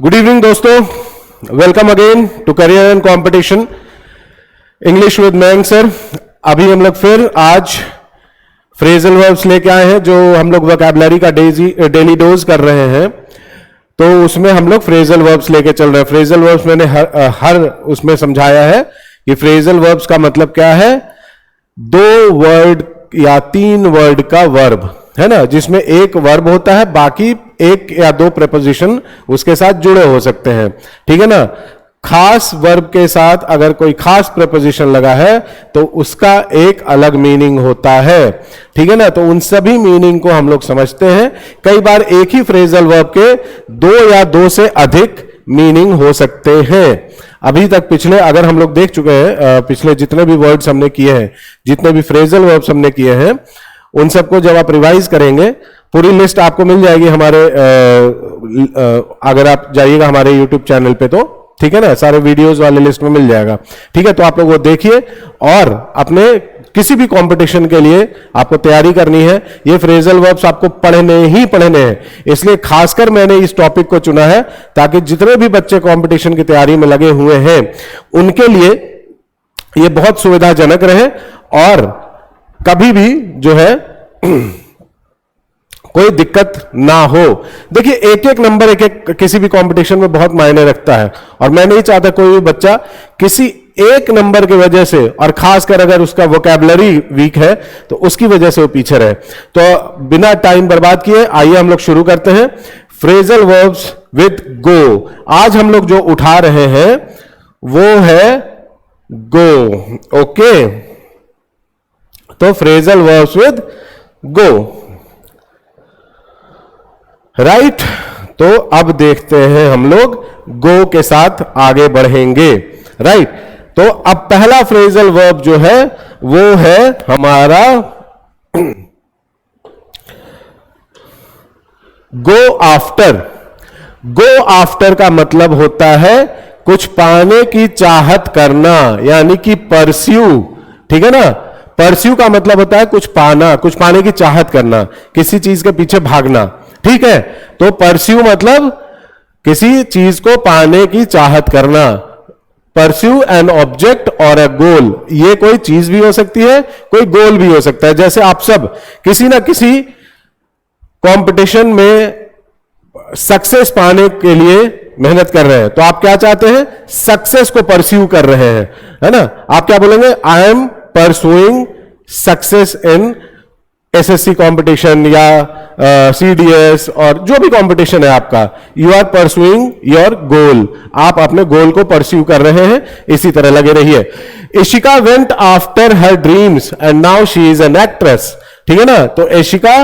Good evening दोस्तों, welcome again to career and competition English with Mayank sir. अभी हम लोग फिर आज फ्रेजल वर्ब्स लेके आए हैं जो हम लोग वोकैबुलरी का डेली डोज कर रहे हैं। तो उसमें हम लोग फ्रेजल वर्ब्स लेके चल रहे हैं। फ्रेजल वर्ब्स मैंने हर उसमें समझाया है कि फ्रेजल वर्ब्स का मतलब क्या है। दो वर्ड या तीन वर्ड का वर्ब है ना, जिसमें एक वर्ब होता है, बाकी एक या दो प्रेपोजिशन उसके साथ जुड़े हो सकते हैं। ठीक है ना। खास वर्ब के साथ अगर कोई खास प्रेपोजिशन लगा है तो उसका एक अलग मीनिंग होता है। ठीक है ना। तो उन सभी मीनिंग को हम लोग समझते हैं। कई बार एक ही फ्रेजल वर्ब के दो या दो से अधिक मीनिंग हो सकते हैं। अभी तक पिछले अगर हम लोग देख चुके हैं, पिछले जितने भी वर्ड्स हमने किए हैं, जितने भी फ्रेजल वर्ब्स हमने किए हैं, उन सबको जब आप रिवाइज करेंगे पूरी लिस्ट आपको मिल जाएगी हमारे अगर आप जाइएगा हमारे YouTube चैनल पे तो ठीक है ना, सारे वीडियोस वाले लिस्ट में मिल जाएगा। ठीक है, तो आप लोग वो देखिए और अपने किसी भी कंपटीशन के लिए आपको तैयारी करनी है। ये फ्रेजल वर्ब्स आपको पढ़ने ही पढ़ने हैं, इसलिए खासकर मैंने इस टॉपिक को चुना है ताकि जितने भी बच्चे कंपटीशन की तैयारी में लगे हुए हैं उनके लिए ये बहुत सुविधाजनक रहे और कभी भी जो है कोई दिक्कत ना हो। देखिए एक एक नंबर एक एक किसी भी कंपटीशन में बहुत मायने रखता है और मैं नहीं चाहता कोई भी बच्चा किसी एक नंबर की वजह से, और खासकर अगर उसका वोकैबुलरी वीक है तो उसकी वजह से वो पीछे रहे। तो बिना टाइम बर्बाद किए आइए हम लोग शुरू करते हैं फ्रेजल वर्ब्स विद गो। आज हम लोग जो उठा रहे हैं वो है गो। ओके, तो phrasal verbs with go, right. तो अब देखते हैं हम लोग गो के साथ आगे बढ़ेंगे, राइट। तो अब पहला फ्रेजल वर्ब जो है वो है हमारा गो आफ्टर। गो आफ्टर का मतलब होता है कुछ पाने की चाहत करना, यानी कि परस्यू। ठीक है ना। परस्यू का मतलब होता है कुछ पाना, कुछ पाने की चाहत करना, किसी चीज के पीछे भागना। ठीक है, तो परस्यू मतलब किसी चीज को पाने की चाहत करना। परस्यू एन ऑब्जेक्ट और अ गोल, ये कोई चीज भी हो सकती है, कोई गोल भी हो सकता है। जैसे आप सब किसी ना किसी कंपटीशन में सक्सेस पाने के लिए मेहनत कर रहे हैं, तो आप क्या चाहते हैं? सक्सेस को परस्यू कर रहे हैं, है ना। आप क्या बोलेंगे? I am pursuing success in SSC competition या सीडीएस और जो भी कंपटीशन है आपका। You are pursuing your goal, आप अपने गोल को परस्यू कर रहे हैं। इसी तरह लगे रहिए। Ishika went after her dreams and now she is an actress. ठीक है ना। तो इशिका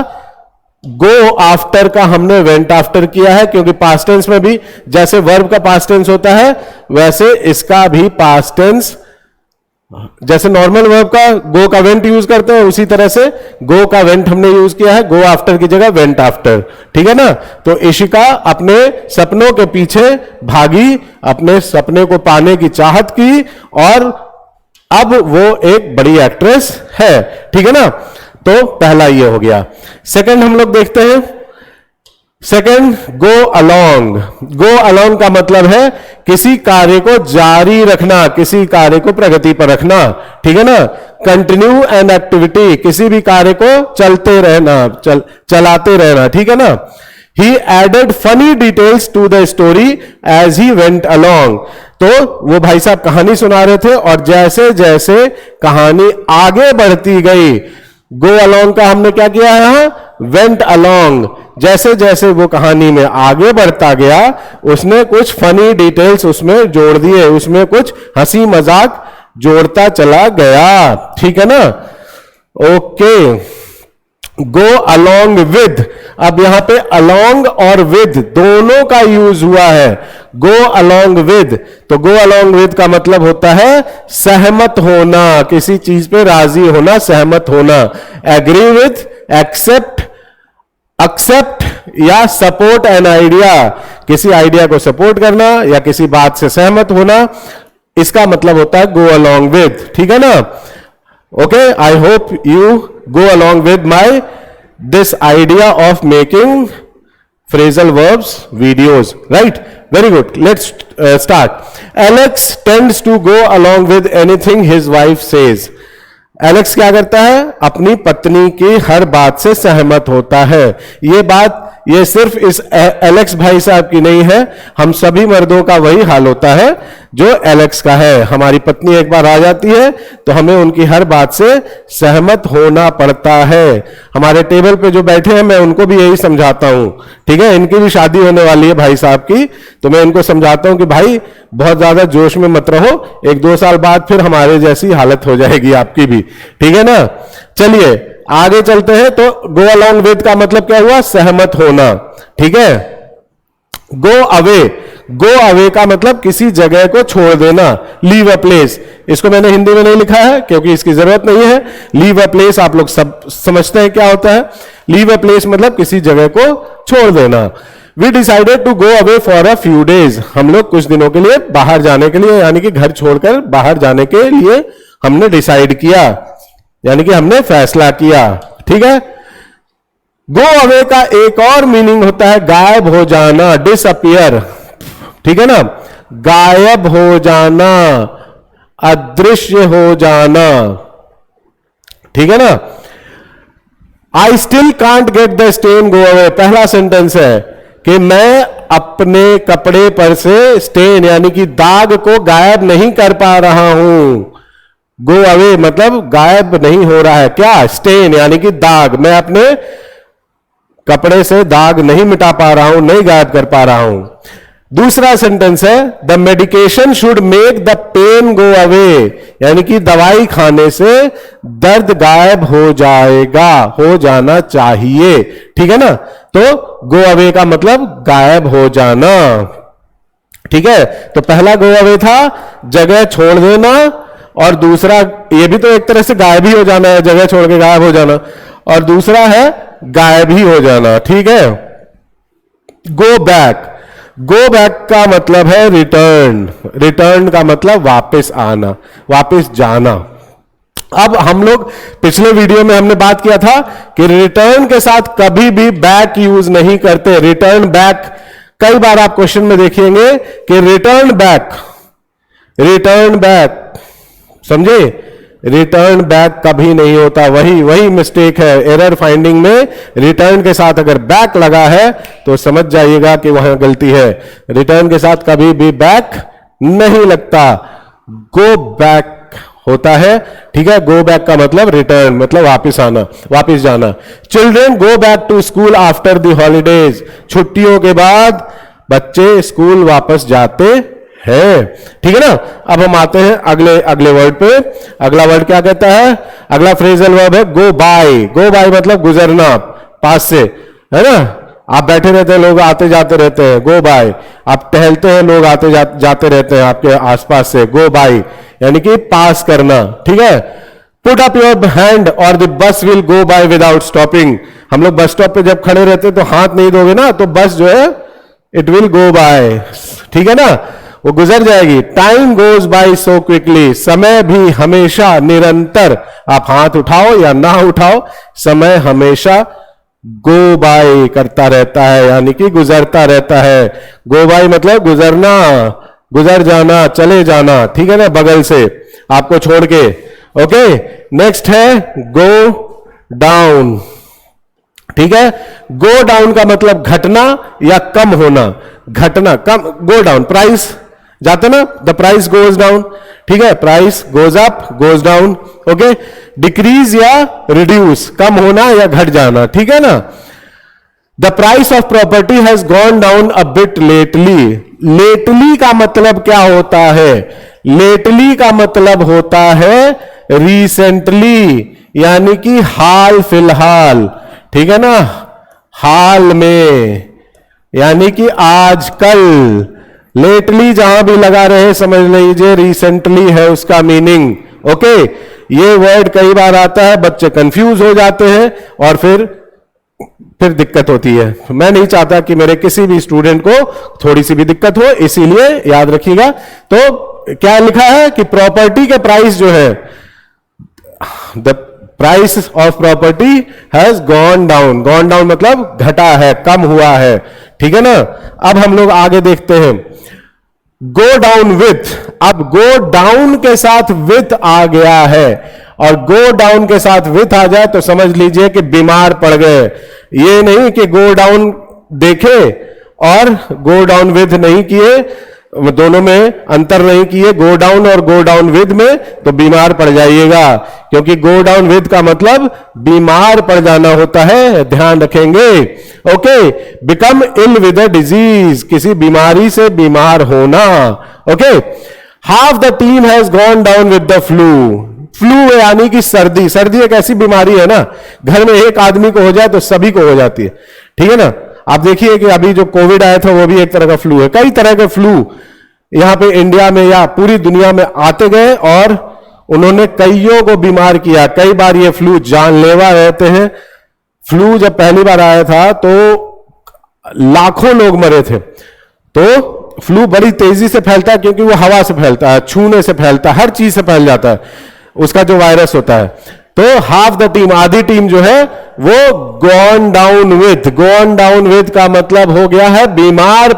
गो आफ्टर का हमने वेंट आफ्टर किया है, क्योंकि पास्ट टेंस में भी जैसे वर्ब का पास्ट टेंस होता है वैसे इसका भी पास्ट टेंस, जैसे नॉर्मल वर्ब का गो का वेंट यूज करते हैं उसी तरह से गो का वेंट हमने यूज किया है, गो आफ्टर की जगह वेंट आफ्टर। ठीक है ना। तो इशिका अपने सपनों के पीछे भागी, अपने सपने को पाने की चाहत की और अब वो एक बड़ी एक्ट्रेस है। ठीक है ना। तो पहला ये हो गया। सेकंड हम लोग देखते हैं। Second, go along. Go along का मतलब है किसी कार्य को जारी रखना, किसी कार्य को प्रगति पर रखना। ठीक है ना। कंटिन्यू एन एक्टिविटी, किसी भी कार्य को चलते रहना, चलाते रहना। ठीक है ना। He added funny details to the story as he went along. तो वो भाई साहब कहानी सुना रहे थे और जैसे जैसे कहानी आगे बढ़ती गई, गो अलोंग का हमने क्या किया है? Went along. जैसे जैसे वो कहानी में आगे बढ़ता गया उसने कुछ फनी डिटेल्स उसमें जोड़ दिए, उसमें कुछ हंसी मजाक जोड़ता चला गया। ठीक है ना। Okay, go along with. अब यहां पे अलोंग और विद दोनों का यूज हुआ है। गो अलोंग विद, तो गो अलोंग विद का मतलब होता है सहमत होना, किसी चीज पे राजी होना, सहमत होना। एग्री विद, एक्सेप्ट, एक्सेप्ट या सपोर्ट एन आइडिया, किसी आइडिया को सपोर्ट करना या किसी बात से सहमत होना, इसका मतलब होता है गो अलोंग विद। ठीक है ना। Okay, I hope you go along with my this idea of making phrasal verbs, videos, right? Very good. Let's start. Alex tends to go along with anything his wife says. Alex क्या करता है? अपनी पत्नी की हर बात से सहमत होता है. ये बात ये सिर्फ इस एलेक्स भाई साहब की नहीं है, हम सभी मर्दों का वही हाल होता है जो एलेक्स का है. हमारी पत्नी एक बार आ जाती है तो हमें उनकी हर बात से सहमत होना पड़ता है. हमारे टेबल पे जो बैठे हैं मैं उनको भी यही समझाता हूं. ठीक है, इनकी भी शादी होने वाली है भाई साहब की, तो मैं इनको समझाता हूं कि भाई बहुत ज्यादा जोश में मत रहो, 1-2 साल बाद फिर हमारे जैसी हालत हो जाएगी आपकी भी. ठीक है ना. चलिए आगे चलते हैं. तो गो अलॉन्ग विद का मतलब क्या हुआ? सहमत होना. ठीक है. गो अवे, गो अवे का मतलब किसी जगह को छोड़ देना. लीव अ प्लेस, इसको मैंने हिंदी में नहीं लिखा है क्योंकि इसकी जरूरत नहीं है. लीव अ प्लेस आप लोग सब समझते हैं क्या होता है. लीव अ प्लेस मतलब किसी जगह को छोड़ देना. We decided to go away for a few days, हम लोग कुछ दिनों के लिए बाहर जाने के लिए, यानी कि घर छोड़कर बाहर जाने के लिए हमने डिसाइड किया, यानी कि हमने फैसला किया. ठीक है. गो अवे का एक और मीनिंग होता है गायब हो जाना, डिसअपियर. ठीक है ना. गायब हो जाना, अदृश्य हो जाना. ठीक है ना. I still can't get the stain go away, पहला सेंटेंस है कि मैं अपने कपड़े पर से स्टेन यानी कि दाग को गायब नहीं कर पा रहा हूं. गो अवे मतलब गायब नहीं हो रहा है. क्या? स्टेन यानी कि दाग. मैं अपने कपड़े से दाग नहीं मिटा पा रहा हूं, नहीं गायब कर पा रहा हूं. दूसरा सेंटेंस है the medication should make the pain go away, यानी कि दवाई खाने से दर्द गायब हो जाएगा, हो जाना चाहिए. ठीक है ना. तो गो अवे का मतलब गायब हो जाना. ठीक है. तो पहला गो अवे था जगह छोड़ देना, और दूसरा ये भी तो एक तरह से गायब ही हो जाना है, जगह छोड़ के गायब हो जाना, और दूसरा है गायब ही हो जाना. ठीक है. गो बैक, गो बैक का मतलब है रिटर्न. रिटर्न का मतलब वापस आना, वापस जाना. अब हम लोग पिछले वीडियो में हमने बात किया था कि रिटर्न के साथ कभी भी बैक यूज नहीं करते. रिटर्न बैक कई बार आप क्वेश्चन में देखेंगे कि रिटर्न बैक, रिटर्न बैक, समझे. रिटर्न बैक कभी नहीं होता. वही मिस्टेक है एरर फाइंडिंग में. रिटर्न के साथ अगर बैक लगा है तो समझ जाइएगा कि वहां गलती है. रिटर्न के साथ कभी भी बैक नहीं लगता, गो बैक होता है. ठीक है. गो बैक का मतलब रिटर्न, मतलब वापस आना, वापस जाना. Children go back to school after the holidays, छुट्टियों के बाद बच्चे स्कूल वापस जाते है. ठीक है ना. अब हम आते हैं अगले वर्ड पे. अगला वर्ड क्या कहता है? अगला फ्रेजल वर्ब है गो बाय. गो बाय मतलब गुजरना, पास से, है ना. आप बैठे रहते हैं, लोग आते जाते रहते हैं, गो बाय. आप टहलते हैं, लोग आते जाते रहते हैं आपके आसपास से, गो बाय यानी कि पास करना. ठीक है. Put up your hand or the bus will go by without stopping. हम लोग बस स्टॉप पे जब खड़े रहते हैं तो हाथ नहीं दोगे ना, तो बस जो है इट विल गो बाय. ठीक है ना, वो गुजर जाएगी. Time goes by so quickly, समय भी हमेशा निरंतर, आप हाथ उठाओ या ना उठाओ, समय हमेशा गो बाय करता रहता है, यानी कि गुजरता रहता है. गो बाय मतलब गुजरना, गुजर जाना, चले जाना. ठीक है ना, बगल से आपको छोड़ के. ओके. नेक्स्ट है गो डाउन. ठीक है. गो डाउन का मतलब घटना या कम होना. घटना, कम, गो डाउन. प्राइस जाते ना, द प्राइस गोज डाउन. ठीक है. Price goes up, goes down. Okay. Decrease या रिड्यूस, कम होना या घट जाना. ठीक है ना. The price of property has gone down a bit lately. Lately का मतलब क्या होता है? लेटली का मतलब होता है रिसेंटली, यानी कि हाल फिलहाल. ठीक है ना, हाल में, यानी कि आजकल. लेटली जहां भी लगा रहे समझ लीजिए रिसेंटली है उसका मीनिंग. ओके. ये वर्ड कई बार आता है, बच्चे कंफ्यूज हो जाते हैं और फिर दिक्कत होती है. मैं नहीं चाहता कि मेरे किसी भी स्टूडेंट को थोड़ी सी भी दिक्कत हो, इसीलिए याद रखिएगा. तो क्या लिखा है कि प्रॉपर्टी के प्राइस जो है, the price of property has gone down. Gone down मतलब घटा है, कम हुआ है, ठीक है ना। अब हम लोग आगे देखते हैं, गो डाउन विथ। अब गो डाउन के साथ विथ आ गया है, और गो डाउन के साथ विथ आ जाए तो समझ लीजिए कि बीमार पड़ गए। ये नहीं कि गो डाउन देखे और गो डाउन विथ नहीं किए, दोनों में अंतर नहीं किए, गो डाउन और गो डाउन विद में, तो बीमार पड़ जाइएगा, क्योंकि गो डाउन विद का मतलब बीमार पड़ जाना होता है, ध्यान रखेंगे। Okay, become ill with a disease, किसी बीमारी से बीमार होना। Okay, half the team has gone down with the flu. Flu यानी कि सर्दी। सर्दी एक ऐसी बीमारी है ना, घर में एक आदमी को हो जाए तो सभी को हो जाती है, ठीक है ना। आप देखिए कि अभी जो कोविड आया था वो भी एक तरह का फ्लू है। कई तरह के फ्लू यहां पे इंडिया में या पूरी दुनिया में आते गए और उन्होंने कईयों को बीमार किया। कई बार ये फ्लू जानलेवा रहते हैं। फ्लू जब पहली बार आया था तो लाखों लोग मरे थे। तो फ्लू बड़ी तेजी से फैलता है, क्योंकि वो हवा से फैलता है, छूने से फैलता है, हर चीज से फैल जाता है उसका जो वायरस होता है। तो हाफ द टीम, आधी टीम जो है वो gone down with. Gone down with का मतलब हो गया है बीमार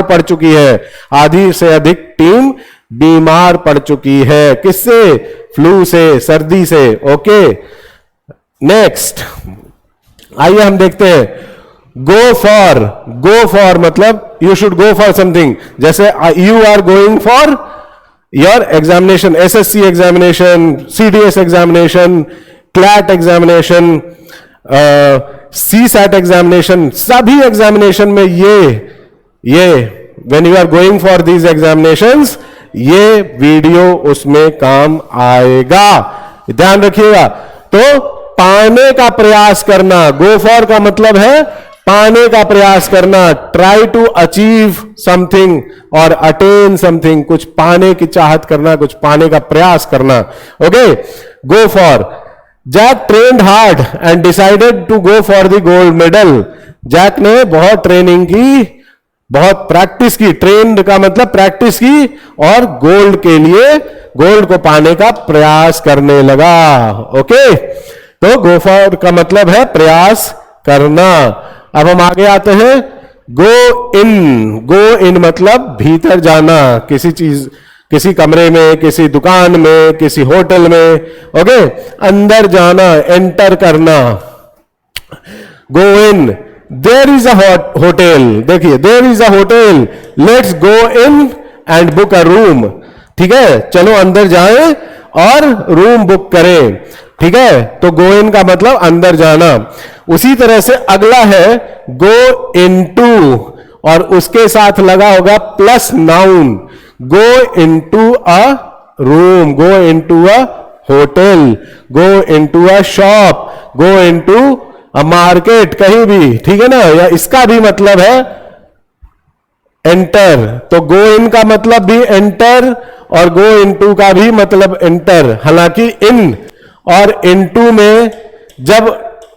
पड़ चुकी है। आधी से अधिक टीम बीमार पड़ चुकी है। किससे? फ्लू से, सर्दी से। ओके, नेक्स्ट आइए हम देखते हैं, गो फॉर मतलब you should go for something. जैसे you are going for your examination, SSC examination, CDS examination, CLAT examination, CSAT examination, सभी एग्जामिनेशन में ये when you are going for these examinations, ये वीडियो उसमें काम आएगा, ध्यान रखिएगा। तो पाने का प्रयास करना, गो फॉर का मतलब है पाने का प्रयास करना, ट्राई टू अचीव समथिंग और अटेन समथिंग, कुछ पाने की चाहत करना, कुछ पाने का प्रयास करना। Okay, go for. Jack trained hard and decided to go for the gold medal. Jack ने बहुत ट्रेनिंग की, बहुत प्रैक्टिस की, ट्रेंड का मतलब प्रैक्टिस की, और गोल्ड के लिए, गोल्ड को पाने का प्रयास करने लगा। ओके, तो गो फॉर का मतलब है प्रयास करना। अब हम आगे आते हैं, गो इन मतलब भीतर जाना, किसी चीज, किसी कमरे में, किसी दुकान में, किसी होटल में। ओके, अंदर जाना, एंटर करना। Go in, there is a hotel. देखिए, there is a hotel, let's go in and book a room. ठीक है, चलो अंदर जाएं और रूम बुक करें। ठीक है, तो गो इन का मतलब अंदर जाना। उसी तरह से अगला है गो इनटू, और उसके साथ लगा होगा plus noun. Go into a room, go into a hotel, go into a shop, go into a market, कहीं भी, ठीक है ना। या इसका भी मतलब है एंटर। तो गो इन का मतलब भी एंटर और गो इनटू का भी मतलब एंटर। हालांकि इन और इनटू में जब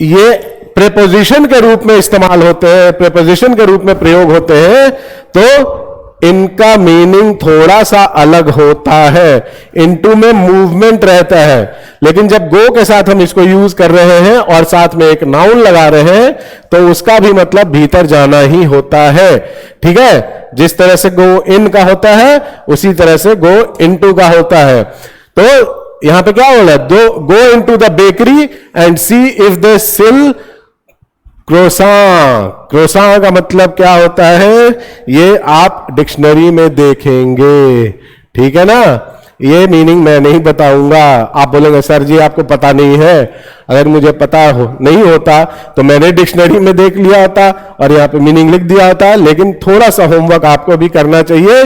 ये प्रेपोजिशन के रूप में इस्तेमाल होते हैं, प्रेपोजिशन के रूप में प्रयोग होते हैं, तो इनका मीनिंग थोड़ा सा अलग होता है। इनटू में मूवमेंट रहता है, लेकिन जब गो के साथ हम इसको यूज कर रहे हैं और साथ में एक नाउन लगा रहे हैं, तो उसका भी मतलब भीतर जाना ही होता है। ठीक है, जिस तरह से गो इन का होता है उसी तरह से गो इनटू का होता है। तो यहां पे क्या बोला, गो into the bakery and see if they sell croissant. Croissant का मतलब क्या होता है, ये आप डिक्शनरी में देखेंगे। ठीक है ना, ये मीनिंग मैं नहीं बताऊंगा। आप बोलेंगे सर जी आपको पता नहीं है। अगर मुझे पता नहीं होता तो मैंने डिक्शनरी में देख लिया होता और यहाँ पे मीनिंग लिख दिया होता। लेकिन थोड़ा सा होमवर्क आपको भी करना चाहिए।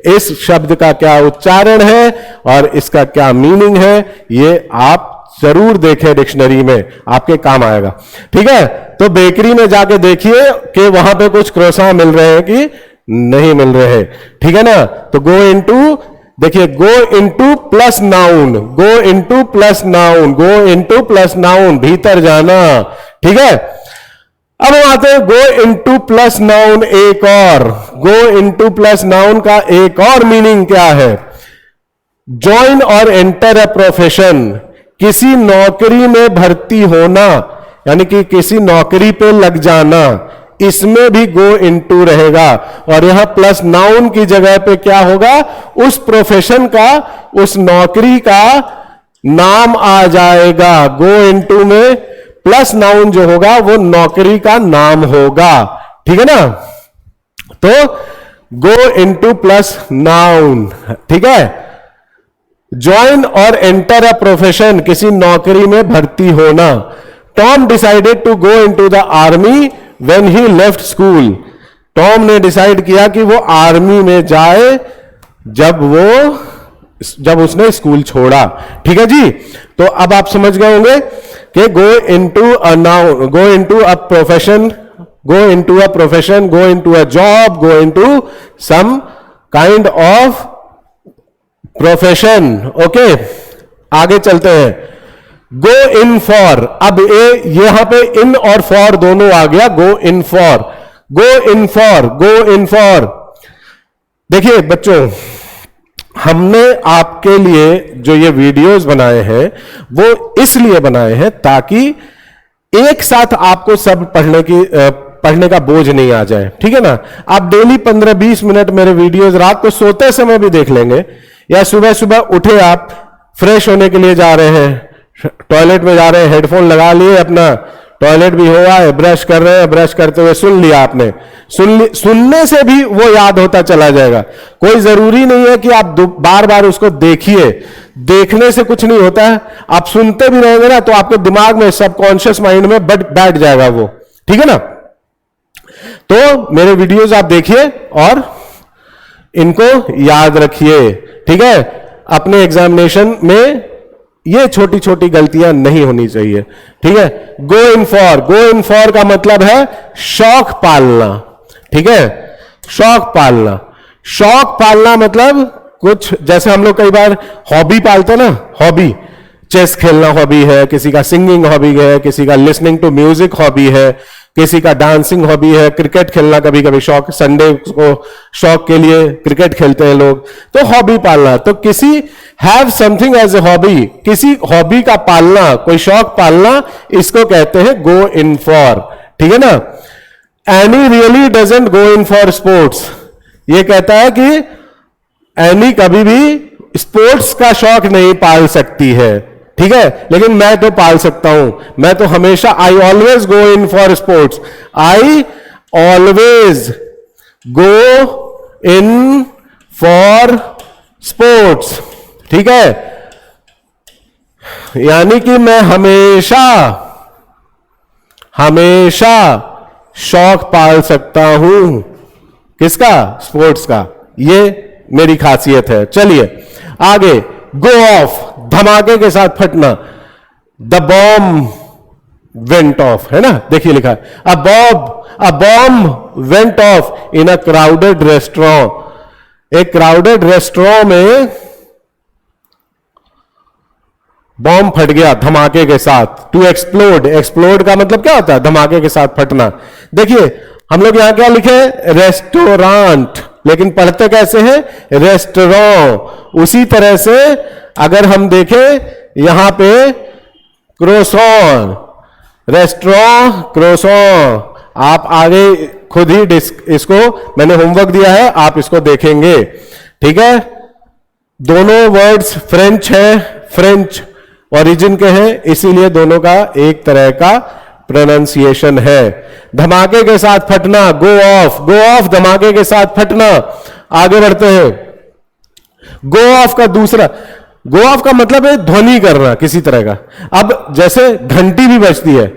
इस शब्द का क्या उच्चारण है और इसका क्या मीनिंग है, ये आप जरूर देखें, डिक्शनरी में आपके काम आएगा। ठीक है, तो बेकरी में जाके देखिए कि वहां पे कुछ क्रोसा मिल रहे हैं कि नहीं मिल रहे हैं। ठीक है ना, तो गो इनटू, देखिए go into plus noun, go into plus noun, go into plus noun, भीतर जाना। ठीक है, अब हम आते हैं गो इनटू प्लस नाउन। एक और गो इनटू प्लस नाउन का एक और मीनिंग क्या है, ज्वाइन और एंटर अ प्रोफेशन, किसी नौकरी में भर्ती होना यानी कि किसी नौकरी पे लग जाना, इसमें भी गो इनटू रहेगा। और यहां प्लस नाउन की जगह पे क्या होगा, उस प्रोफेशन का, उस नौकरी का नाम आ जाएगा। गो इनटू में प्लस नाउन जो होगा वो नौकरी का नाम होगा, ठीक है ना। तो गो इनटू प्लस नाउन, ठीक है। ज्वाइन और एंटर अ प्रोफेशन, किसी नौकरी में भर्ती होना। Tom decided to go into the army when he left school. Tom ने डिसाइड किया कि वो आर्मी में जाए जब उसने स्कूल छोड़ा, ठीक है जी। तो अब आप समझ गए होंगे कि go into a noun, go into a profession, go into a profession, go into a job, go into some kind of profession. Okay, आगे चलते हैं। गो इन फॉर, अब यहां पे इन और फॉर दोनों आ गया। Go in for, go in for, go in for. देखिए बच्चों, हमने आपके लिए जो ये वीडियोस बनाए हैं वो इसलिए बनाए हैं ताकि एक साथ आपको सब पढ़ने का बोझ नहीं आ जाए, ठीक है ना। आप डेली 15-20 मिनट मेरे वीडियोस रात को सोते समय भी देख लेंगे, या सुबह सुबह उठे आप फ्रेश होने के लिए जा रहे हैं, टॉयलेट में जा रहे हैं, हेडफोन लगा लिए, अपना टॉयलेट भी हुआ है, ब्रश कर रहे हैं, ब्रश करते हुए सुन लिया आपने, सुनने से भी वो याद होता चला जाएगा। कोई जरूरी नहीं है कि आप बार बार उसको देखिए, देखने से कुछ नहीं होता है। आप सुनते भी रहेंगे ना तो आपके दिमाग में, सबकॉन्शियस माइंड में बैठ जाएगा वो, ठीक है ना। तो मेरे वीडियोस आप देखिए और इनको याद रखिए, ठीक है। अपने एग्जामिनेशन में ये छोटी छोटी गलतियां नहीं होनी चाहिए, ठीक है। गो in for, go in for का मतलब है शौक पालना, ठीक है। शौक पालना, शौक पालना मतलब कुछ, जैसे हम लोग कई बार हॉबी पालते हैं ना, हॉबी, चेस खेलना हॉबी है, किसी का सिंगिंग हॉबी है, किसी का लिसनिंग टू म्यूजिक हॉबी है, किसी का डांसिंग हॉबी है, क्रिकेट खेलना कभी कभी शौक, संडे को शौक के लिए क्रिकेट खेलते हैं लोग, तो हॉबी पालना। तो किसी have something as a hobby, किसी हॉबी का पालना, कोई शौक पालना, इसको कहते हैं गो इन फॉर, ठीक है ना। Any really doesn't go in for sports, ये कहता है कि एनी कभी भी स्पोर्ट्स का शौक नहीं पाल सकती है, ठीक है, लेकिन मैं तो पाल सकता हूं। मैं तो हमेशा, I always go in for sports, I always go in for sports, ठीक है। यानी कि मैं हमेशा हमेशा शौक पाल सकता हूं, किसका, स्पोर्ट्स का। ये मेरी खासियत है। चलिए आगे, गो ऑफ, धमाके के साथ फटना। द बॉम्ब वेंट ऑफ, है ना, देखिए लिखा है, a bomb went of in a crowded restaurant. एक क्राउडेड रेस्टोरेंट में बॉम्ब फट गया धमाके के साथ। टू एक्सप्लोड, एक्सप्लोड का मतलब क्या होता है, धमाके के साथ फटना। देखिए हम लोग यहां क्या लिखे, रेस्टोरेंट, लेकिन पढ़ते कैसे हैं, रेस्टोरेंट। उसी तरह से अगर हम देखें यहां पे क्रोसॉन, रेस्टोरेंट, क्रोसॉन, आप आगे खुद ही इसको मैंने होमवर्क दिया है, आप इसको देखेंगे, ठीक है। दोनों वर्ड्स फ्रेंच है, फ्रेंच ओरिजिन के हैं, इसीलिए दोनों का एक तरह का प्रोनाउंसिएशन है। धमाके के साथ फटना, गो ऑफ, गो ऑफ धमाके के साथ फटना। आगे बढ़ते हैं, गो ऑफ का दूसरा, गो ऑफ का मतलब है ध्वनि करना किसी तरह का। अब जैसे घंटी भी बजती है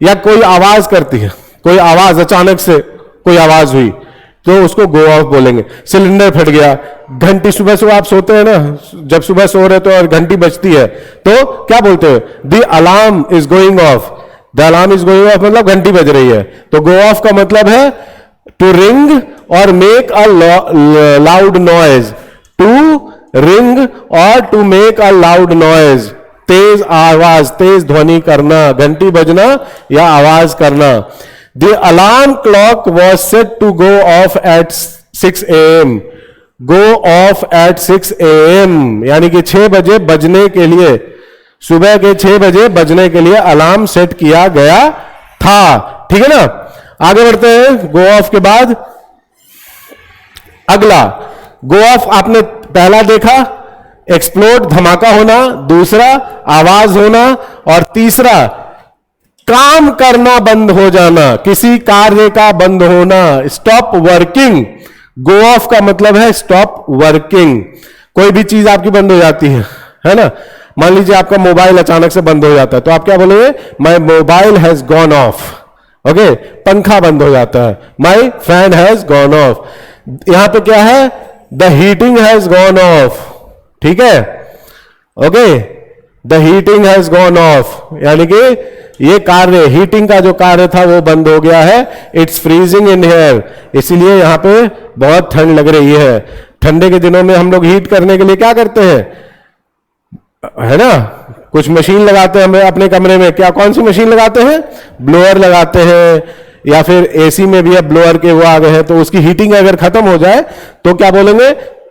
या कोई आवाज करती है, कोई आवाज अचानक से कोई आवाज हुई तो उसको गो ऑफ बोलेंगे। सिलेंडर फट गया, घंटी, सुबह सुबह आप सोते हैं ना, जब सुबह सो रहे तो और घंटी बजती है तो क्या बोलते हैं, the alarm is going of. The alarm is going of मतलब घंटी बज रही है। तो गो ऑफ का मतलब है टू रिंग और make a loud noise, to ring और to make a loud noise, तेज आवाज, तेज ध्वनि करना, घंटी बजना या आवाज करना। The alarm clock was set to go off at 6 AM, go off at 6 AM यानी कि 6 बजे बजने के लिए सुबह के 6 बजे बजने के लिए अलार्म सेट किया गया था। ठीक है ना, आगे बढ़ते हैं। गो ऑफ के बाद अगला गो ऑफ आपने पहला देखा, एक्सप्लोड धमाका होना, दूसरा आवाज होना, और तीसरा काम करना बंद हो जाना, किसी कार्य का बंद होना, स्टॉप वर्किंग। गो ऑफ का मतलब है स्टॉप वर्किंग। कोई भी चीज आपकी बंद हो जाती है ना। मान लीजिए आपका मोबाइल अचानक से बंद हो जाता है, तो आप क्या बोलेंगे? My mobile has gone of. Okay, पंखा बंद हो जाता है, my fan has gone of. यहां पे क्या है? The heating has gone of. ठीक है, okay, the heating has gone of, यानी कि ये कार्य, हीटिंग का जो कार्य था वो बंद हो गया है। इट्स फ्रीजिंग इन हियर, इसीलिए यहां पे बहुत ठंड लग रही है। ठंडे के दिनों में हम लोग हीट करने के लिए क्या करते हैं, है ना, कुछ मशीन लगाते हैं हमें अपने कमरे में। क्या, कौन सी मशीन लगाते हैं? ब्लोअर लगाते हैं, या फिर एसी में भी अब ब्लोअर के वो आ गए हैं, तो उसकी हीटिंग अगर खत्म हो जाए तो क्या बोलेंगे?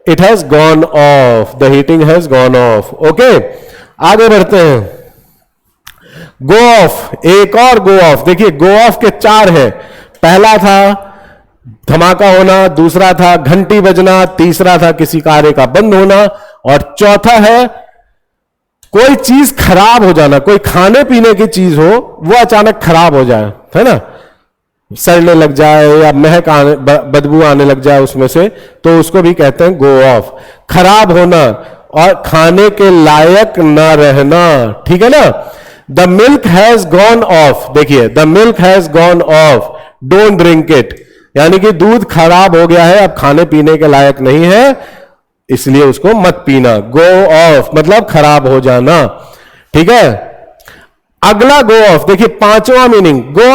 It has gone of, the heating has gone of. Okay, आगे बढ़ते हैं। गो ऑफ, एक और गो ऑफ। देखिए, गो ऑफ के 4 है। पहला था धमाका होना, दूसरा था घंटी बजना, तीसरा था किसी कार्य का बंद होना, और चौथा है कोई चीज खराब हो जाना। कोई खाने पीने की चीज हो, वो अचानक खराब हो जाए, है ना, सड़ने लग जाए या महक आने, बदबू आने लग जाए उसमें से, तो उसको भी कहते हैं गो ऑफ। खराब होना और खाने के लायक ना रहना। ठीक है ना। The milk has gone off, देखिए, the milk has gone off, don't drink it, यानी कि दूध खराब हो गया है, अब खाने पीने के लायक नहीं है, इसलिए उसको मत पीना। गो ऑफ मतलब खराब हो जाना। ठीक है, अगला गो ऑफ, देखिए 5वां मीनिंग। गो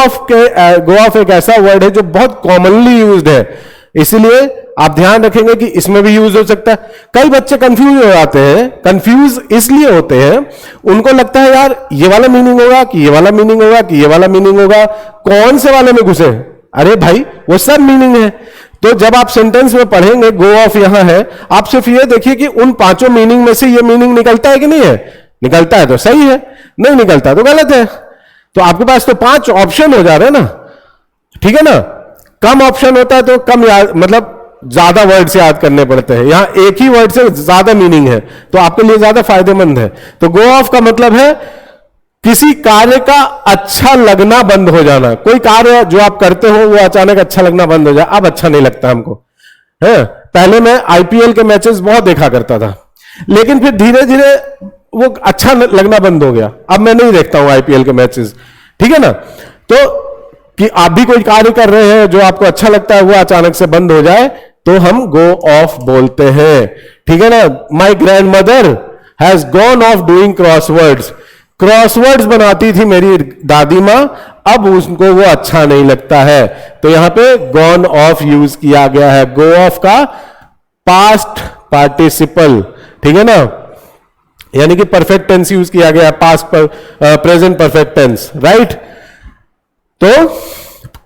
ऑफ एक ऐसा वर्ड है जो बहुत कॉमनली यूज्ड है, इसलिए आप ध्यान रखेंगे कि इसमें भी यूज हो सकता है। कई बच्चे कंफ्यूज हो जाते हैं। कंफ्यूज इसलिए होते हैं, उनको लगता है यार ये वाला मीनिंग होगा कि ये वाला मीनिंग होगा कि ये वाला मीनिंग होगा, कौन से वाले में घुसे? अरे भाई, वो सब मीनिंग है। तो जब आप सेंटेंस में पढ़ेंगे गो ऑफ यहां है, आप सिर्फ ये देखिए कि उन 5 मीनिंग में से ये मीनिंग निकलता है कि नहीं है। निकलता है तो सही है, नहीं निकलता तो गलत है। तो आपके पास तो 5 ऑप्शन हो जा रहे हैं ना। ठीक है ना। कम ऑप्शन होता है तो कम याद, मतलब ज्यादा वर्ड से याद करने पड़ते हैं। यहां एक ही वर्ड से ज्यादा मीनिंग है, तो आपके लिए ज्यादा फायदेमंद है। तो गो ऑफ का मतलब है किसी कार्य का अच्छा लगना बंद हो जाना। कोई कार्य जो आप करते हो वो अचानक अच्छा लगना बंद हो जाए, अब अच्छा नहीं लगता हमको, है। पहले मैं आईपीएल के मैचेस बहुत देखा करता था, लेकिन फिर धीरे धीरे वो अच्छा लगना बंद हो गया, अब मैं नहीं देखता हूं आईपीएल के मैचेस। ठीक है ना। तो कि आप भी कोई कार्य कर रहे हैं जो आपको अच्छा लगता है, वो अचानक से बंद हो जाए तो हम गो ऑफ बोलते हैं। ठीक है ना। My grand mother has gone of doing crosswords, crosswords बनाती थी मेरी दादी मां, अब उसको वो अच्छा नहीं लगता है, तो यहां पे गॉन ऑफ यूज किया गया है। गो ऑफ का पास्ट पार्टिसिपल, ठीक है ना, यानी कि परफेक्ट टेंस यूज किया गया, past present perfect tense, right. तो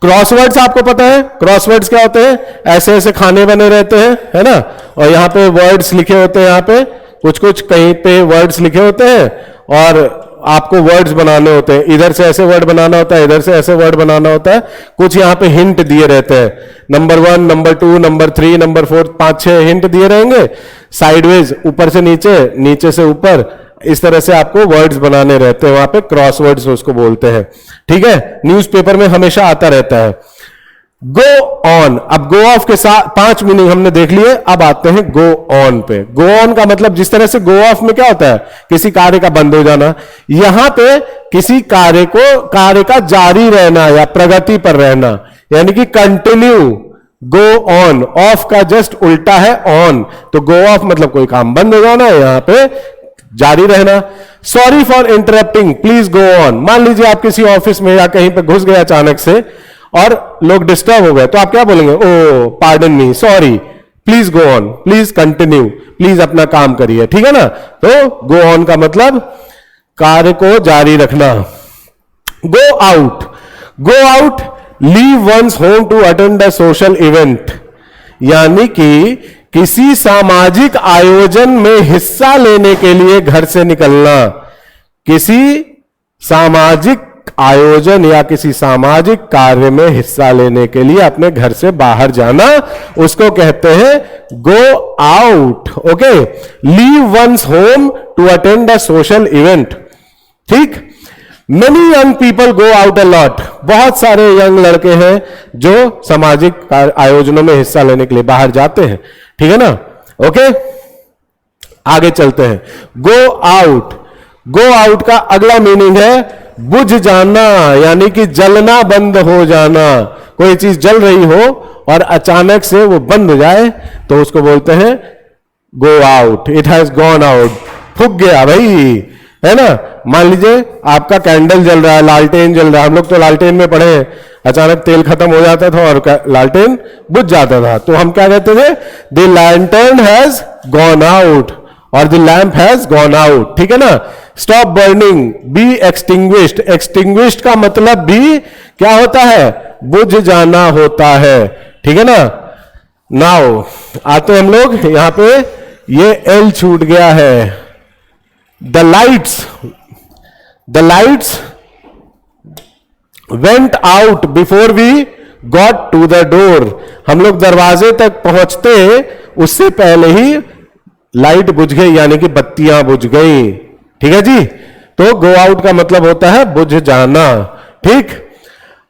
क्रॉसवर्ड्स आपको पता है, क्रॉसवर्ड्स क्या होते हैं? ऐसे ऐसे खाने बने रहते हैं, है ना, और यहां पे वर्ड्स लिखे होते हैं, यहां पे कुछ कुछ कहीं पे वर्ड्स लिखे होते हैं और आपको वर्ड्स बनाने होते हैं। इधर से ऐसे वर्ड बनाना होता है, इधर से ऐसे वर्ड बनाना होता है। कुछ यहां पे हिंट दिए रहते हैं, number 1, number 2, number 3, number 4, 5-6 hint दिए रहेंगे, साइडवेज, ऊपर से नीचे, नीचे से ऊपर, इस तरह से आपको वर्ड्स बनाने रहते हैं। वहां पे क्रॉसवर्ड्स उसको बोलते हैं। ठीक है, न्यूज़पेपर में हमेशा आता रहता है। गो ऑन, अब गो ऑफ के साथ 5 मीनिंग हमने देख लिए, अब आते हैं गो ऑन पे। गो ऑन का मतलब जिस तरह से गो ऑफ में क्या होता है, किसी कार्य का बंद हो जाना, यहां पे किसी कार्य का जारी रहना या प्रगति पर रहना, यानी कि कंटिन्यू। गो ऑन, ऑफ का जस्ट उल्टा है ऑन, तो गो ऑफ मतलब कोई काम बंद हो जाना, यहां पे जारी रहना। Sorry for interrupting, please go on. मान लीजिए आप किसी ऑफिस में या कहीं पे घुस गए अचानक से और लोग डिस्टर्ब हो गए, तो आप क्या बोलेंगे? Oh pardon me, sorry, please go on, please continue, please अपना काम करिए। ठीक है ना। तो गो ऑन का मतलब कार्य को जारी रखना। Go out, go out, leave one's home to attend a social event, यानी कि किसी सामाजिक आयोजन में हिस्सा लेने के लिए घर से निकलना। किसी सामाजिक आयोजन या किसी सामाजिक कार्य में हिस्सा लेने के लिए अपने घर से बाहर जाना, उसको कहते हैं go out. Okay, leave one's home to attend a social event. ठीक, many young people go out a lot. बहुत सारे यंग लड़के हैं जो सामाजिक आयोजनों में हिस्सा लेने के लिए बाहर जाते हैं। ठीक है ना? ओके, आगे चलते हैं। गो आउट, गो आउट का अगला मीनिंग है बुझ जाना, यानी कि जलना बंद हो जाना। कोई चीज जल रही हो और अचानक से वो बंद हो जाए तो उसको बोलते हैं go out. It has gone out, फूक गया भाई, है ना? मान लीजिए आपका कैंडल जल रहा है, लालटेन जल रहा है। हम लोग तो लालटेन में पढ़े हैं, अचानक तेल खत्म हो जाता था और लालटेन बुझ जाता था, तो हम क्या कहते थे? The lantern has gone out और the lamp has gone out. ठीक है ना? Stop burning, be extinguished. Extinguished का मतलब भी क्या होता है? बुझ जाना होता है। ठीक है ना? नाउ आते हम लोग यहां पे, ये एल छूट गया है। The lights went out before we got to the door. हम लोग दरवाजे तक पहुंचते उससे पहले ही लाइट बुझ गई, यानी कि बत्तियां बुझ गई। ठीक है जी? तो गो आउट का मतलब होता है बुझ जाना। ठीक,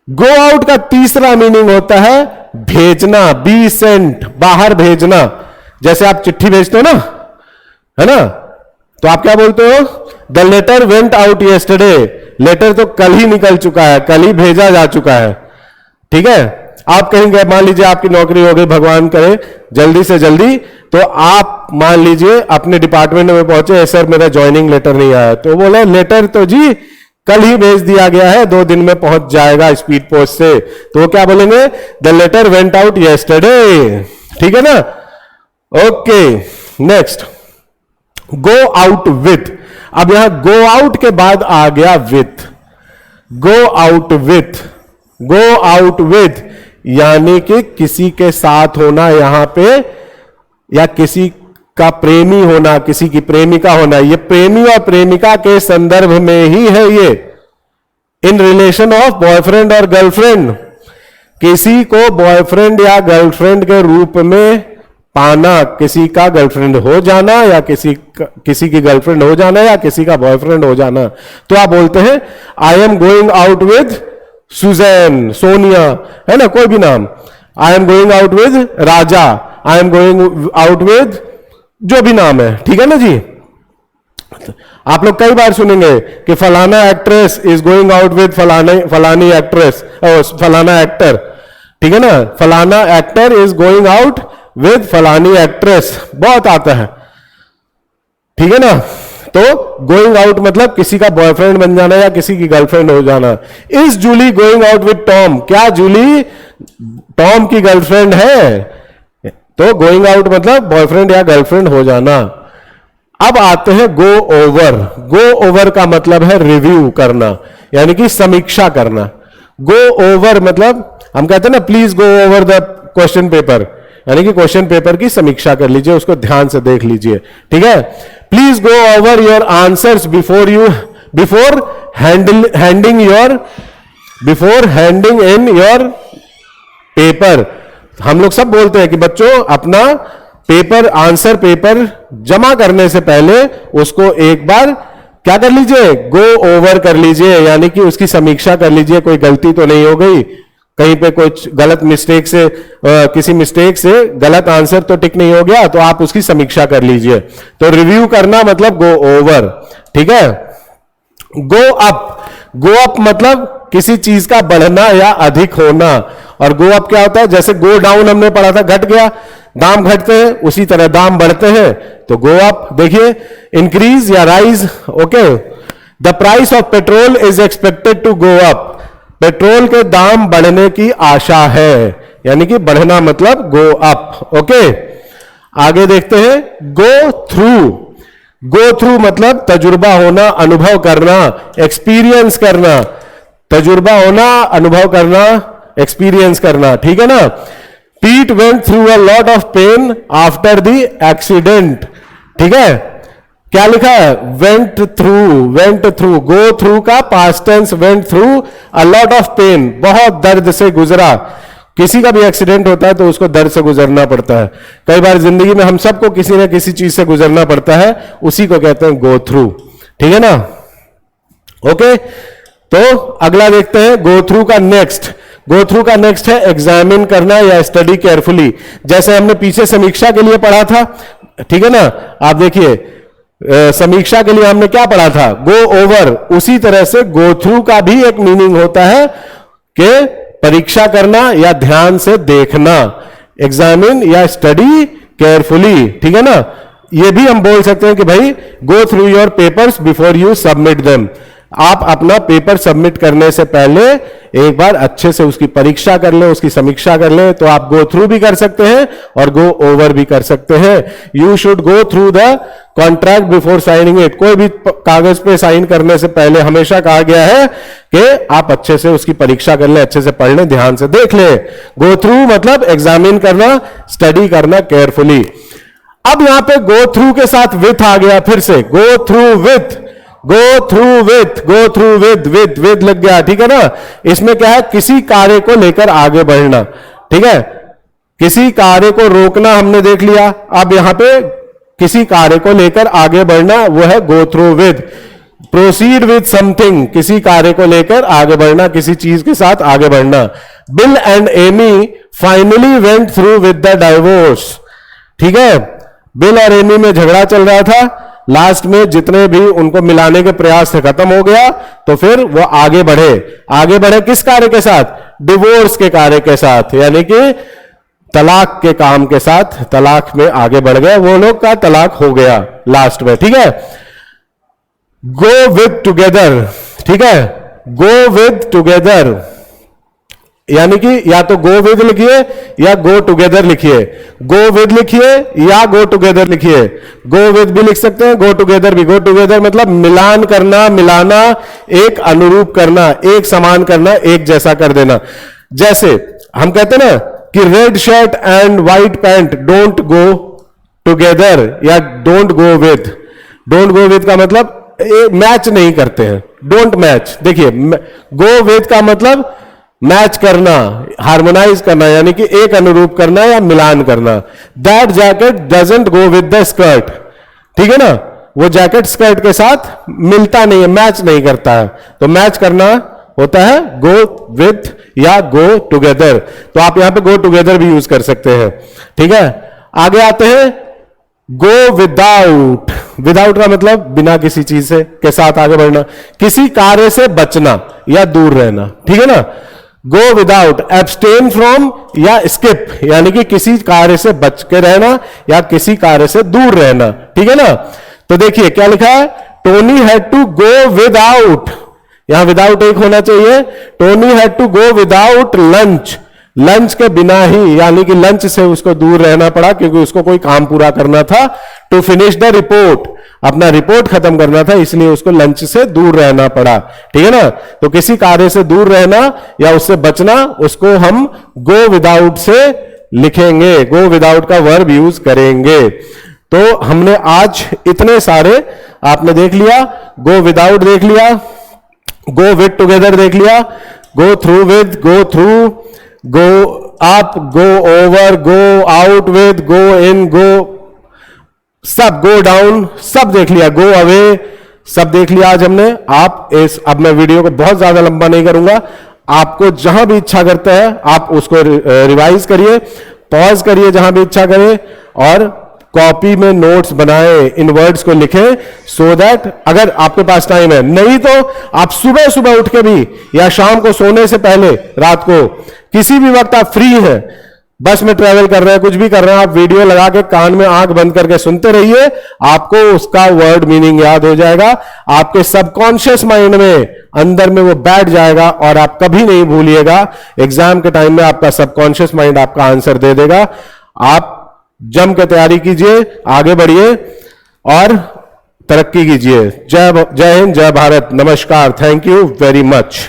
गो आउट का तीसरा मीनिंग होता है भेजना, बी सेंट, बाहर भेजना। जैसे आप चिट्ठी भेजते हो ना, है ना? तो आप क्या बोलते हो? The letter went out yesterday. Letter तो कल ही निकल चुका है, कल ही भेजा जा चुका है। ठीक है? आप कहेंगे, मान लीजिए आपकी नौकरी हो गई, भगवान करे जल्दी से जल्दी, तो आप मान लीजिए अपने डिपार्टमेंट में पहुंचे, सर मेरा ज्वाइनिंग लेटर नहीं आया। तो बोले लेटर तो जी कल ही भेज दिया गया है, 2 दिन में पहुंच जाएगा स्पीड पोस्ट से। तो वो क्या बोलेंगे? The letter went out yesterday. ठीक है ना? Okay, next go out with. अब यहां गो आउट के बाद आ गया with. Go out with, go out with यानी कि किसी के साथ होना यहां पे, या किसी का प्रेमी होना, किसी की प्रेमिका होना। ये प्रेमी और प्रेमिका के संदर्भ में ही है ये, इन रिलेशन ऑफ बॉयफ्रेंड और गर्लफ्रेंड। किसी को बॉयफ्रेंड या गर्लफ्रेंड के रूप में पाना, किसी का गर्लफ्रेंड हो जाना या किसी की गर्लफ्रेंड हो जाना या किसी का बॉयफ्रेंड हो जाना। तो आप बोलते हैं I am going out with Susan, Sonia, है ना? कोई भी नाम। I am going out with Raja, I am going out with जो भी नाम है। ठीक है ना जी? आप लोग कई बार सुनेंगे कि फलाना actress is going out with फलानी एक्ट्रेस, फलाना एक्टर। ठीक है ना? फलाना actor is going out with फलानी एक्ट्रेस, बहुत आता है। ठीक है ना? तो गोइंग आउट मतलब किसी का बॉयफ्रेंड बन जाना या किसी की गर्लफ्रेंड हो जाना। Is Julie going out with Tom? क्या जूली टॉम की गर्लफ्रेंड है? तो गोइंग आउट मतलब बॉयफ्रेंड या गर्लफ्रेंड हो जाना। अब आते हैं गो ओवर। गो ओवर का मतलब है रिव्यू करना, यानी कि समीक्षा करना। गो ओवर मतलब हम कहते हैं ना, please go over the question paper, यानी कि क्वेश्चन पेपर की समीक्षा कर लीजिए, उसको ध्यान से देख लीजिए। ठीक है? Please go over your answers before handing in your paper. हम लोग सब बोलते हैं कि बच्चों अपना पेपर, आंसर पेपर जमा करने से पहले उसको एक बार क्या कर लीजिए? गो ओवर कर लीजिए, यानी कि उसकी समीक्षा कर लीजिए। कोई गलती तो नहीं हो गई, कहीं पे कुछ गलत मिस्टेक से, किसी मिस्टेक से गलत आंसर तो टिक नहीं हो गया, तो आप उसकी समीक्षा कर लीजिए। तो रिव्यू करना मतलब गो ओवर। ठीक है? गो अप, गो अप मतलब किसी चीज का बढ़ना या अधिक होना। और गो अप क्या होता है? जैसे गो डाउन हमने पढ़ा था, घट गया, दाम घटते हैं, उसी तरह दाम बढ़ते हैं तो गो अप। देखिए, इंक्रीज या rise. Okay, the price of petrol is expected to go up. Petrol के दाम बढ़ने की आशा है, यानी कि बढ़ना मतलब गो अप। ओके, आगे देखते हैं गो थ्रू। गो थ्रू मतलब तजुर्बा होना, अनुभव करना, एक्सपीरियंस करना। तजुर्बा होना, अनुभव करना, एक्सपीरियंस करना। ठीक है ना? Pete went through a lot of pain after the accident. ठीक है? क्या लिखा है? वेंट थ्रू, गो थ्रू का past tense, went through a lot of pain, बहुत दर्द से गुजरा। किसी का भी एक्सीडेंट होता है तो उसको दर्द से गुजरना पड़ता है। कई बार जिंदगी में हम सबको किसी न किसी चीज से गुजरना पड़ता है, उसी को कहते हैं गो थ्रू। ठीक है ना? ओके, तो अगला देखते हैं गो थ्रू का नेक्स्ट। गो थ्रू का नेक्स्ट है एग्जामिन करना या स्टडी केयरफुली, जैसे हमने पीछे समीक्षा के लिए पढ़ा था। ठीक है ना? आप देखिए समीक्षा के लिए हमने क्या पढ़ा था? Go over. उसी तरह से गो थ्रू का भी एक मीनिंग होता है कि परीक्षा करना या ध्यान से देखना, एग्जामिन या स्टडी केयरफुली। ठीक है ना? ये भी हम बोल सकते हैं कि भाई go through your papers before you submit them. आप अपना पेपर सबमिट करने से पहले एक बार अच्छे से उसकी परीक्षा कर ले, उसकी समीक्षा कर ले। तो आप गो थ्रू भी कर सकते हैं और गो ओवर भी कर सकते हैं। You should go through the contract before signing it. कोई भी कागज पे साइन करने से पहले हमेशा कहा गया है कि आप अच्छे से उसकी परीक्षा कर ले, अच्छे से पढ़ ले, ध्यान से देख ले। गो थ्रू मतलब एग्जामिन करना, स्टडी करना केयरफुली। अब यहां पे गो थ्रू के साथ विथ आ गया, फिर से go through with, go through with, go through with लग गया। ठीक है ना? इसमें क्या है? किसी कार्य को लेकर आगे बढ़ना। ठीक है? किसी कार्य को रोकना हमने देख लिया। अब यहां पे किसी कार्य को लेकर आगे बढ़ना, वो है गो through with. Proceed with something, किसी कार्य को लेकर आगे बढ़ना, किसी चीज के साथ आगे बढ़ना। Bill and Amy finally went through with the divorce. ठीक है? बिल और एमी में झगड़ा चल रहा था, लास्ट में जितने भी उनको मिलाने के प्रयास से खत्म हो गया, तो फिर वो आगे बढ़े किस कार्य के साथ? डिवोर्स के कार्य के साथ, यानी कि तलाक के काम के साथ, तलाक में आगे बढ़ गए वो लोग, का तलाक हो गया लास्ट में। ठीक है? Go with together. ठीक है? गो विद टुगेदर यानी कि या तो गो विद लिखिए या गो टुगेदर लिखिए। गो विद लिखिए या गो टुगेदर लिखिए। गो विद भी लिख सकते हैं, गो टुगेदर भी। गो टुगेदर मतलब मिलान करना, मिलाना, एक अनुरूप करना, एक समान करना, एक जैसा कर देना। जैसे हम कहते हैं ना कि red shirt and white pant don't go together या don't go with. Don't go with का मतलब मैच नहीं करते हैं, डोंट मैच। देखिए गो विद का मतलब मैच करना, हार्मोनाइज करना, यानी कि एक अनुरूप करना या मिलान करना। That jacket doesn't go with the skirt. ठीक है ना? वो जैकेट स्कर्ट के साथ मिलता नहीं है, मैच नहीं करता है। तो मैच करना होता है गो विथ या गो टुगेदर। तो आप यहां पे गो टुगेदर भी यूज कर सकते हैं। ठीक है? आगे आते हैं गो विदाउट। विदाउट का मतलब बिना किसी चीज से के साथ आगे बढ़ना, किसी कार्य से बचना या दूर रहना। ठीक है ना? Go without. एब्सटेन फ्रॉम या स्किप, यानी कि किसी कार्य से बच के रहना या किसी कार्य से दूर रहना। ठीक है ना? तो देखिए क्या लिखा है? Tony had to go without, यहां विदाउट एक होना चाहिए। Tony had to go without lunch, lunch के बिना ही, यानी कि लंच से उसको दूर रहना पड़ा क्योंकि उसको कोई काम पूरा करना था। टू फिनिश द रिपोर्ट, अपना रिपोर्ट खत्म करना था, इसलिए उसको लंच से दूर रहना पड़ा। ठीक है ना? तो किसी कार्य से दूर रहना या उससे बचना, उसको हम गो विदाउट से लिखेंगे, गो विदाउट का वर्ब यूज करेंगे। तो हमने आज इतने सारे आपने देख लिया, गो विदाउट देख लिया, गो विद टुगेदर देख लिया, go through with, go through, go up, go over, go out with, go in, go sub, go down सब देख लिया, गो अवे सब देख लिया आज हमने। आप अब मैं वीडियो को बहुत ज्यादा लंबा नहीं करूंगा, आपको जहां भी इच्छा करता है आप उसको रिवाइज करिए, पॉज करिए जहां भी इच्छा करे, और कॉपी में नोट्स बनाए, इन वर्ड्स को लिखें, सो दैट अगर आपके पास टाइम है, नहीं तो आप सुबह सुबह उठ के भी या शाम को सोने से पहले, रात को किसी भी वक्त आप फ्री हैं, बस में ट्रैवल कर रहे हैं, कुछ भी कर रहे हैं, आप वीडियो लगा के कान में आंख बंद करके सुनते रहिए, आपको उसका वर्ड मीनिंग याद हो जाएगा, आपके सबकॉन्शियस माइंड में अंदर में वो बैठ जाएगा और आप कभी नहीं भूलिएगा। एग्जाम के टाइम में आपका सबकॉन्शियस माइंड आपका आंसर दे देगा। आप जम के तैयारी कीजिए, आगे बढ़िए और तरक्की कीजिए। जय हिंद, जय भारत, नमस्कार, थैंक यू वेरी मच।